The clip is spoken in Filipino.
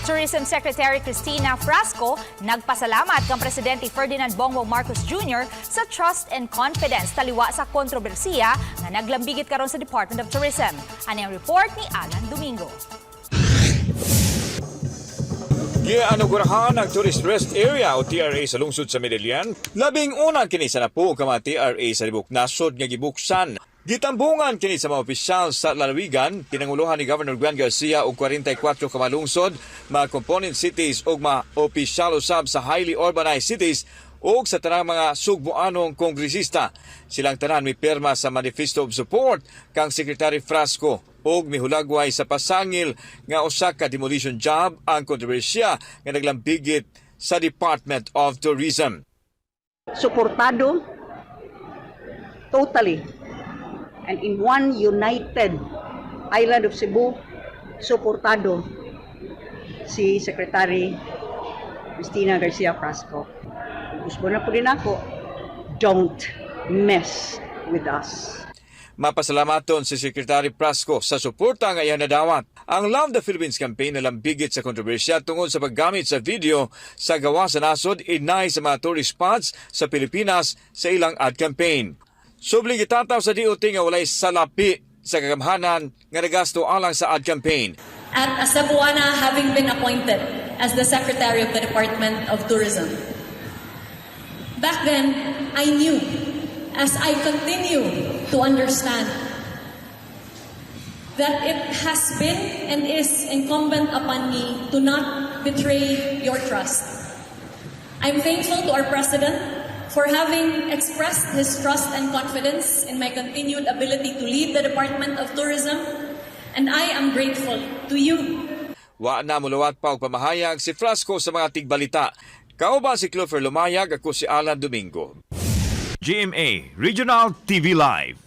Tourism Secretary Cristina Frasco nagpasalamat kang Presidente Ferdinand Bongbong Marcos Jr. sa trust and confidence taliwa sa kontrobersiya nga naglambigit karon sa Department of Tourism. Ano ang report ni Alan Domingo? Gianugurahan ang Tourist Rest Area o TRA sa lungsod sa Medellin. Labing unang kini sa napo ka mga TRA sa libok nasod nga gibuksan. Gitambungan kini sa mga opisyal sa lalawigan, pinanguluhan ni Governor Juan Garcia og 44 ka mga lungsod, mga component cities ug mga opisyal usab sa highly urbanized cities ug sa tanang mga sugboanong kongresista. Silang tanan may pirma sa Manifesto of Support kang Secretary Frasco ug mihulagway sa pasangil nga usa ka demolition job ang kontrobersya nga naglambigit sa Department of Tourism. Suportado totally and in one united island of Cebu, suportado si Secretary Cristina Garcia Frasco. Gusto na po din ako, don't mess with us. Mapasalamaton si Secretary Frasco sa suporta nga iyang nadawat. Ang Love the Philippines campaign nalambigit sa kontrobersya tungod sa paggamit sa video sa gawa sa nasod inay sa mga tourist spots sa Pilipinas sa ilang ad campaign. Subling itataw sa DOT nga walay salapi sa kagamhanan nga nagasto alang sa ad campaign. At as Cebuana, having been appointed as the Secretary of the Department of Tourism, back then, I knew, as I continue to understand, that it has been and is incumbent upon me to not betray your trust. I'm thankful to our President for having expressed his trust and confidence in my continued ability to lead the Department of Tourism, and I am grateful to you. Wa na mulawat pa og pamahayag si Frasco sa mga tigbalita. Kauban si Clover Lumayag, ako si Alan Domingo. GMA Regional TV Live.